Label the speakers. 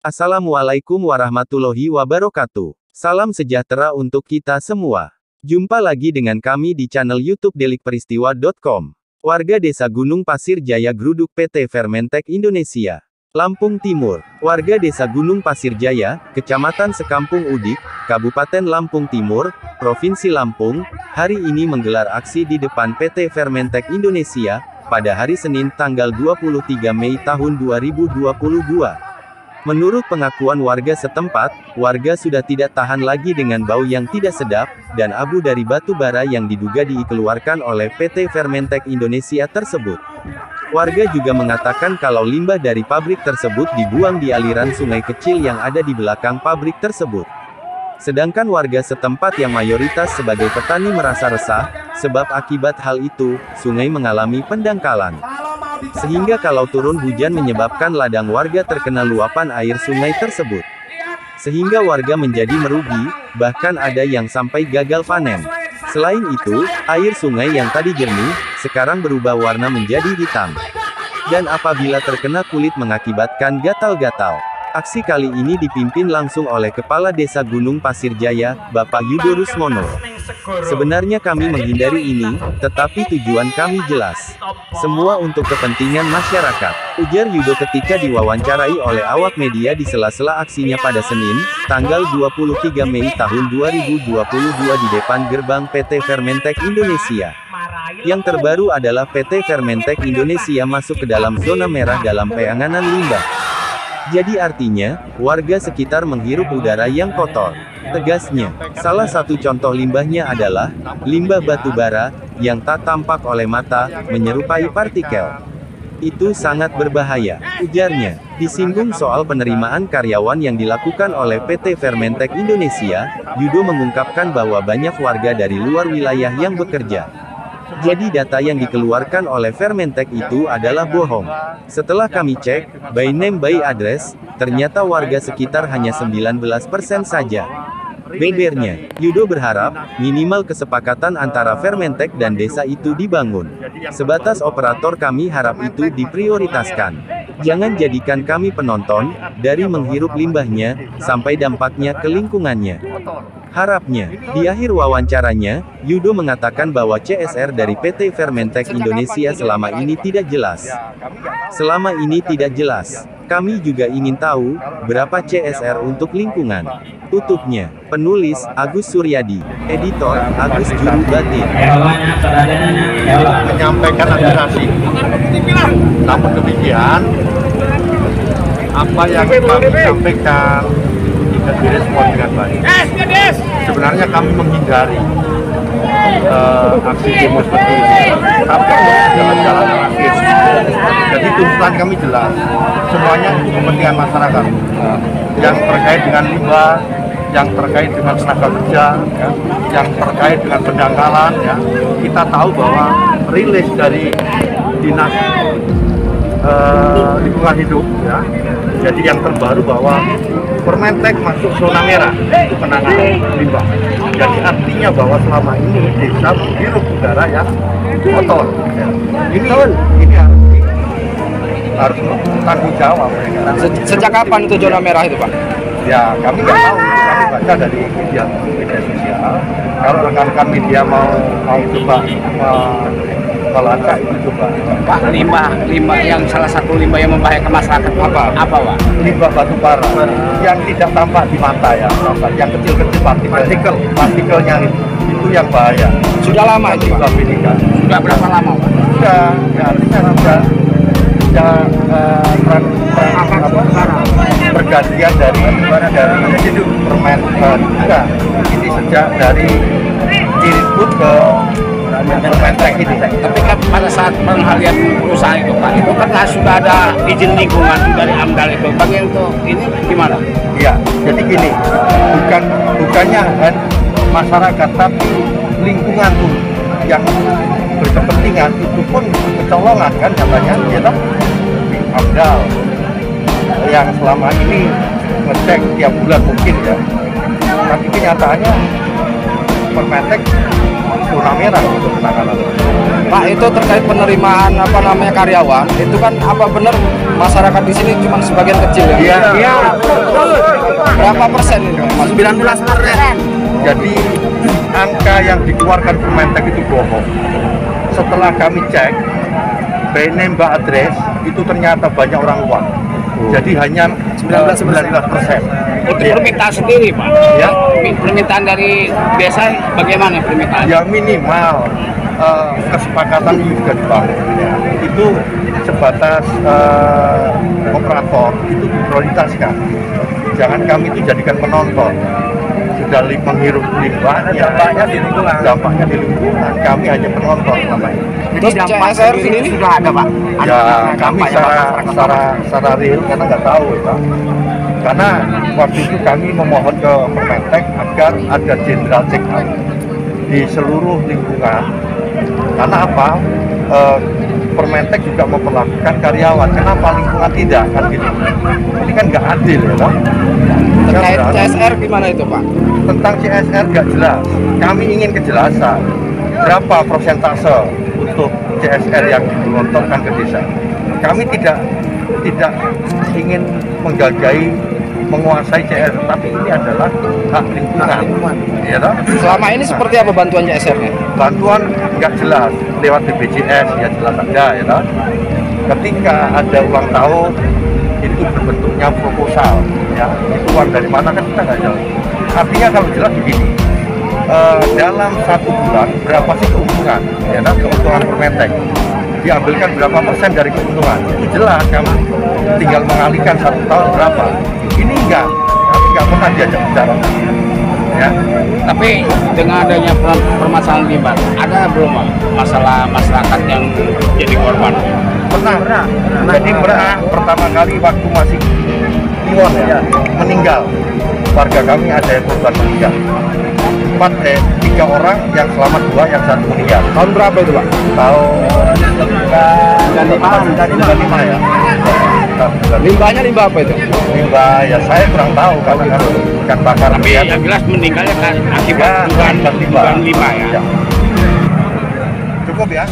Speaker 1: Assalamualaikum warahmatullahi wabarakatuh. Salam sejahtera untuk kita semua. Jumpa lagi dengan kami di channel YouTube delikperistiwa.com. Warga Desa Gunung Pasir Jaya Gruduk PT Fermentek Indonesia, Lampung Timur. Warga Desa Gunung Pasir Jaya, Kecamatan Sekampung Udik, Kabupaten Lampung Timur, Provinsi Lampung, hari ini menggelar aksi di depan PT Fermentek Indonesia, pada hari Senin tanggal 23 Mei tahun 2022. Menurut pengakuan warga setempat, warga sudah tidak tahan lagi dengan bau yang tidak sedap, dan abu dari batu bara yang diduga dikeluarkan oleh PT Fermentek Indonesia tersebut. Warga juga mengatakan kalau limbah dari pabrik tersebut dibuang di aliran sungai kecil yang ada di belakang pabrik tersebut. Sedangkan warga setempat yang mayoritas sebagai petani merasa resah, sebab akibat hal itu, sungai mengalami pendangkalan. Sehingga kalau turun hujan menyebabkan ladang warga terkena luapan air sungai tersebut. Sehingga warga menjadi merugi, bahkan ada yang sampai gagal panen. Selain itu, air sungai yang tadi jernih, sekarang berubah warna menjadi hitam. Dan apabila terkena kulit mengakibatkan gatal-gatal. Aksi kali ini dipimpin langsung oleh Kepala Desa Gunung Pasir Jaya, Bapak Yudo Rusmono. Sebenarnya kami menghindari ini, tetapi tujuan kami jelas. Semua untuk kepentingan masyarakat, ujar Yudo ketika diwawancarai oleh awak media di sela-sela aksinya pada Senin, tanggal 23 Mei tahun 2022 di depan gerbang PT Fermentek Indonesia. Yang terbaru adalah PT Fermentek Indonesia masuk ke dalam zona merah dalam penanganan limbah. Jadi artinya, warga sekitar menghirup udara yang kotor. Tegasnya, salah satu contoh limbahnya adalah limbah batu bara yang tak tampak oleh mata, menyerupai partikel. Itu sangat berbahaya, ujarnya. Disinggung soal penerimaan karyawan yang dilakukan oleh PT Fermentek Indonesia, Yudo mengungkapkan bahwa banyak warga dari luar wilayah yang bekerja. Jadi data yang dikeluarkan oleh Fermentek itu adalah bohong. Setelah kami cek, by name by address, ternyata warga sekitar hanya 19% saja. Bebernya, Yudo berharap, minimal kesepakatan antara Fermentek dan desa itu dibangun. Sebatas operator kami harap itu diprioritaskan. Jangan jadikan kami penonton, dari menghirup limbahnya, sampai dampaknya ke lingkungannya. Harapnya, di akhir wawancaranya, Yudo mengatakan bahwa CSR dari PT Fermentek Indonesia selama ini tidak jelas. Selama ini tidak jelas. Kami juga ingin tahu, berapa CSR untuk lingkungan. Tutupnya, penulis, Agus Suryadi. Editor, Agus Juru Batin.
Speaker 2: Menyampaikan aspirasi. Namun demikian, apa yang kami sampaikan tidak direspon dengan baik. Sebenarnya kami menghindari aksi demo seperti ini, tapi jalan-jalan anarkis. Jadi tuntutan kami jelas, semuanya untuk kepentingan masyarakat, yang terkait dengan limbah, yang terkait dengan tenaga kerja, ya, yang terkait dengan pendangkalan. Ya. Kita tahu bahwa rilis dari Dinas Lingkungan Hidup, ya, jadi yang terbaru bahwa Fermentek masuk zona merah untuk penanganan limbah. Jadi artinya bahwa selama ini desa menghirup udara yang kotor. Ya. Ini harus tanggung jawab.
Speaker 3: Sejak kapan itu zona merah itu, Pak?
Speaker 2: Ya, kami nggak tahu. Kami baca dari media sosial. Kalau rekan-rekan media mau coba melacak itu coba.
Speaker 3: Pak, limbah yang salah satu limbah yang membahayakan masyarakat apa, Pak?
Speaker 2: Limbah batu bara yang tidak tampak di mata, ya, yang kecil-kecil partikelnya itu yang bahaya.
Speaker 3: Sudah lama itu, Pak? Sudah berapa lama, Pak?
Speaker 2: Sudah, ya, artinya sudah pergantian dari permen juga. Ini sejak dari Cirebon ke Fermentek ini.
Speaker 3: Tapi kan pada saat penghalian perusahaan itu, Pak, itu kan sudah ada izin lingkungan dari AMDAL itu. Bagian itu ini gimana?
Speaker 2: Iya, jadi gini, bukannya masyarakat, tapi lingkungan pun yang berkepentingan itu pun kecolongan kan katanya, ya toh? Di AMDAL yang selama ini ngecek tiap bulan mungkin ya, tapi kenyataannya Fermentek zona merah untuk penanganan.
Speaker 4: Pak, itu terkait penerimaan apa namanya karyawan, itu kan apa benar masyarakat di sini cuma sebagian kecil ya?
Speaker 2: Iya.
Speaker 4: Berapa persen ini, Mas?
Speaker 2: 19%. Jadi angka yang dikeluarkan Kementek itu bohong. Setelah kami cek, by name by address itu ternyata banyak orang luar. Jadi hanya 19%.
Speaker 3: Itu permintaan sendiri, Pak.
Speaker 2: Ya,
Speaker 3: Permintaan dari desa bagaimana permintaan?
Speaker 2: ya minimal kesepakatan ini juga dibangun. Itu sebatas operator itu diprioritaskan. Jangan kami itu jadikan penonton. Sudah menghirup limbahnya, dampaknya di lingkungan. Kami hanya penonton namanya.
Speaker 4: Terus CSR sendiri sudah ada, Pak?
Speaker 2: Ya kami secara real karena nggak tahu ya, Pak. Karena waktu itu kami memohon ke Permentek agar ada general check out di seluruh lingkungan. Karena apa? Permentek juga memperlakukan karyawan. Kenapa lingkungan tidak? Kan gitu. Ini kan nggak adil ya, Pak.
Speaker 4: Terkait CSR gimana itu, Pak?
Speaker 2: Tentang CSR nggak jelas. Kami ingin kejelasan. Berapa persentase untuk CSR yang digelontorkan ke desa? Kami tidak ingin menggagai menguasai CSR, tapi ini adalah hak lingkungan. Ya, toh?
Speaker 4: Selama ini seperti apa bantuan CSR-nya?
Speaker 2: Bantuan nggak jelas lewat BPJS ya jelas ada ya, toh? Ketika ada ulang tahun itu berbentuknya proposal ya, itu uang dari mana kan kita nggak jelas. Artinya kalau jelas begini, dalam 1 bulan berapa sih keuntungan ya, toh? Keuntungan Permentek diambilkan berapa persen dari keuntungan itu jelas, kami tinggal mengalihkan 1 tahun berapa. Ini enggak, kami nggak pernah diajak bicara ya.
Speaker 3: Tapi dengan adanya permasalahan limbah, ada belum Pak, masalah masyarakat yang jadi korban?
Speaker 2: Pernah. Jadi pernah pertama kali waktu masih Iwon ya, meninggal. Warga kami ada yang korban meninggal. 3 orang, yang selamat 2, yang 1 meninggal.
Speaker 4: Tahun berapa itu, Pak?
Speaker 2: Tahun 95 ya.
Speaker 4: Limbahnya limbah apa itu?
Speaker 2: Limbah ya saya kurang tahu karena kan ikan bakar.
Speaker 3: Tapi yang jelas meninggalnya kan akibat
Speaker 2: Ya,
Speaker 3: dugaan limbah ya.
Speaker 2: Cukup ya.